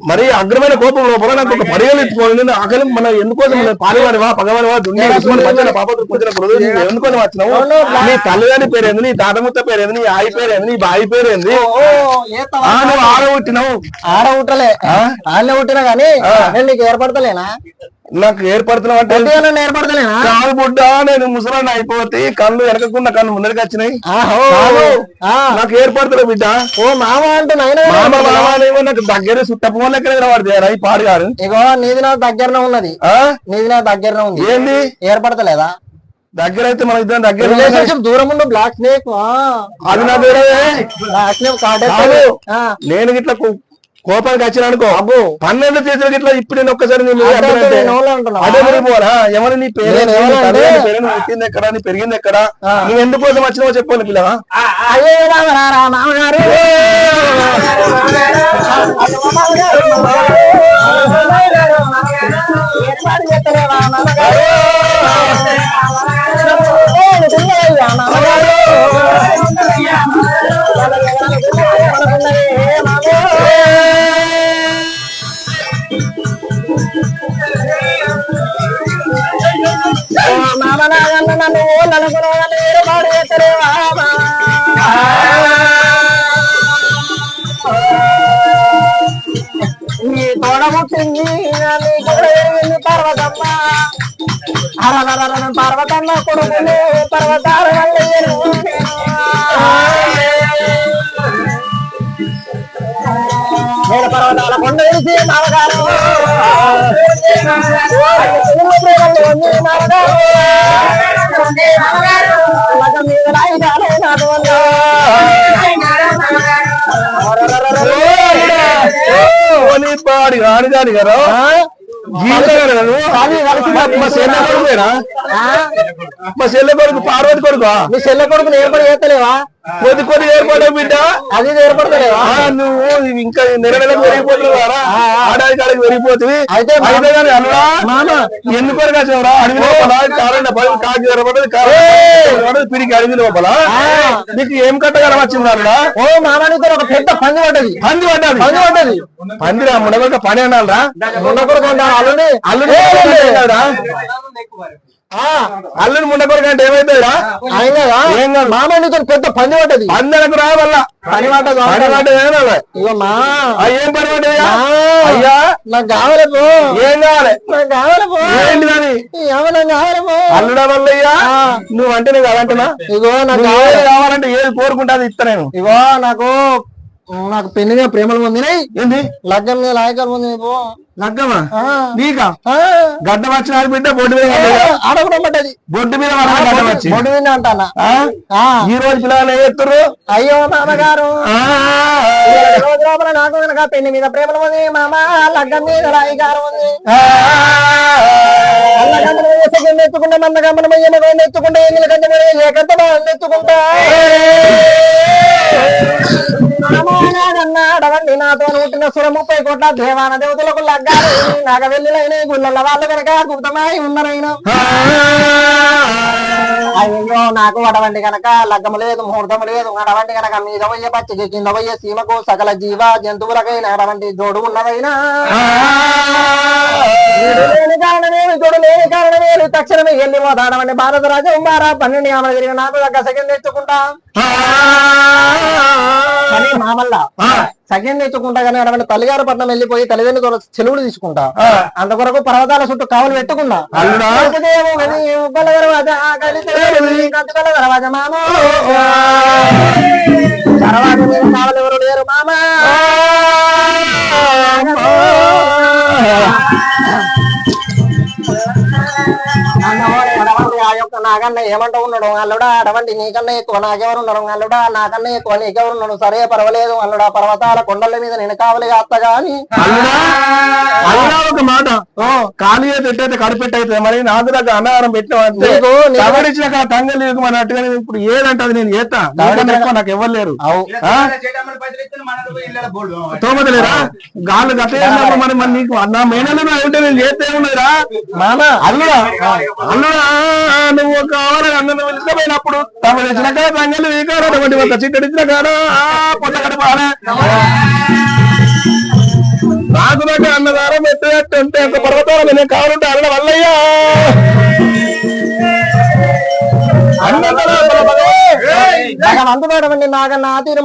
మరి అగ్రమైన కోపం లోపల నాకు ఒక పడిగలు ఎత్తుకోండి ఆకలి మన ఎందుకోసం పారివాడివా పగవాడివా దుండి పాపత్ర పూజల ఎందుకోసం వచ్చినావు నీ తల్లిదండ్రి పేరేంది నీ తాతముత్త పేరేంది నీ ఆయి పేరేంది నీ బాయి పేరేంది నువ్వు ఆడబుట్టినావు ఆడబుట్టలే ఆడనే పుట్టినా గానీ నేను నీకు ఏర్పడతలేనా నాకు ఏర్పడుతున్నావు అంటే ఏర్పడతలేనా కాదు బుడ్డ నేను ముసలాన్ని అయిపోతే కళ్ళు వెనకకుండా కళ్ళు ముందరికి వచ్చినాయి నాకు ఏర్పడతలే బిడ్డ ఓ మామ అంటే మామ నాకు దగ్గర చుట్టపోలు ఎక్కడ పడతారా ఈ పాడు గారు ఇగో నీది నా దగ్గరనే ఉన్నది నీది నా దగ్గరనే ఉంది ఏంది ఏర్పడతలేదా దగ్గర అయితే మన ఇద్దరు దగ్గర రిలేషన్షిప్ దూరం ఉండు బ్లాక్ స్నేక్ అది నా పేరే బ్లాక్ స్నేక్ నేను ఇట్లా కోపానికి వచ్చిన అనుకో అబ్బో 12 చేతులకి ఇట్లా ఇప్పుడు నేను ఒక్కసారి అదే పోరా ఎవరు నీ పేరు పుట్టింది ఎక్కడ నీ పెరిగింది ఎక్కడ నువ్వు ఎందుకోసం వచ్చినావో చెప్పాను పిల్లవా మామగారు నన్ను ఏర్పాటు చేస్తలేవా నీ తోడముట్టింది నీకు పర్వతమ్మ పర్వతమ్మ కొడుకులు పర్వతాల నేను పర్వతాల కొండ వేసి మామగారు పాడి కాని కాని గారు మా చెల్లె కొడుకు పార్వతి కొడుకు మీ చెల్లె కొడుకుని ఏర్పాటు చేస్తలేవా కొద్ది ఏర్పడవు బిడ్డ అది ఏర్పడతలేవా నువ్వు ఇంకా నెల నెలకు పెరిగిపోతున్నావు ఆడాది కాడికి పెరిగిపోతుంది అయితే ఎందుకు వచ్చావురా అడవి లోపల కాకి ఎరపడదు పిడికి అడవి లోపల నీకు ఏం కట్టగల వచ్చిందా ఓ మామానితో ఒక పెద్ద పంది పడ్డది పందిరా మునగొక పని అనాలరా ముండకొడుకు అంటారు అల్లుని అల్లుని ముండకొడుకు అంటే ఏమైతుందిరా ఏం కాదు మామానితో పెద్ద పంది పడ్డది పందెలకు రా వల్ల పని పడ్డది ఇగో మా ఏం పని పడ్డది అయ్యా నాకు కావాలి పో ఏం కావాలి నాకు కావాలి పో ఏంటి దాని నాకు కావాలి పో అల్లుడా వల్లయ్యా నువ్వు అంటే నేను కాదంటున్నా ఇగో నాకు కావాలంటే ఏది కోరుకుంటా అది ఇస్తా నేను ఇగో నాకు పెళ్లి మీద ప్రేమలు పొందినాయి ఏంది లగ్గం మీద లాయకాలు పొందినాయి పో లగ్గమా నీకా గడ్డ వచ్చిన బిడ్డ బొడ్డు మీద ఆడకుండా పడ్డది బొడ్డు మీద బొడ్డు మీద అంటానా ఈ రోజు పిల్లలు ఏం చెప్తారు అయ్యో మామగారు రోజు లోపల నాకు కనుక పెళ్లి మీద ప్రేమలు ఉంది మామ లగ్గం మీద రాయిగారు ఉంది ఎత్తుకుంటే మందగమ్మన ఎత్తుకుంటే ఎన్నిల కంటే ఏకంత ఎత్తుకుంటా అడవండి నాతో పుట్టిన సుర 30 కోట్ల దేవాన దేవతలకు లగ్గారు నాగ వెళ్ళిన గుళ్ళ వాళ్ళు కనుక గుప్తమై ఉన్నారైనా అయ్యో నాకు అడవండి కనుక లగ్గము లేదు ముహూర్తం లేదు అడవండి కనుక మీద పోయే పచ్చికి కింద పోయే సీమకు సకల జీవ జంతువులకైనా అడవండి జోడు ఉన్నదైనా లేని కారణమేమి జోడు లేని కారణమేమి తక్షణమే వెళ్ళి పోతాడవండి భారత రాజు 12 ఆమె తిరిగి నాకు దగ్గర సెకండ్ తెచ్చుకుంటా కానీ మామల్లా సగం తెచ్చుకుంటా కానీ అటువంటి తల్లిగారు పట్నం వెళ్ళిపోయి తల్లిదండ్రులు చెలువులు తీసుకుంటా అంతవరకు పర్వతాల చుట్టూ కావులు పెట్టకుండా తర్వాత కావాలి ఎవరు లేరు మామా ఆ యొక్క నాకన్నా ఏమంటూ ఉన్నాడు అల్లుడా అటువంటి నీకన్నా ఎక్కువ నాకెవరు ఉన్నాడు అల్లుడా నాకన్నా ఎక్కువ నీకెవరు ఉన్నాడు సరే పర్వాలేదు అల్లుడా పర్వతాల కొండల మీద నేను కావలిగా అత్త గాని ఒక మాట ఖాళీ అయితే కడుపెట్టి అయితే మరి నాకు దగ్గర అన్నగారం పెట్టిన తంగలి అన్నట్టుగా ఇప్పుడు ఏదంటది నేను చేస్తా నాకు ఎవరు లేరు తోమతలేరా గాళ్ళు గట్ట మరి మరి నీకు నా మేనలు ఉంటే నేను చేస్తే ఉన్నదిరా మామ అల్లుడా అల్లుడా నువ్వు కావాలి నన్ను పిలుచుకపోయినప్పుడు తమ తెచ్చిన కాడ రంగలు వీకాడు అటువంటి ఒక చిట్టడిచ్చిన కాడ పొట్ట కడపాలే నాకు దగ్గర అన్నదారం ఎత్తుంటే ఒక పర్వతాలు నేను కావాలంటే అన్న వల్లయ్యా భగవంతుడు నాగన్న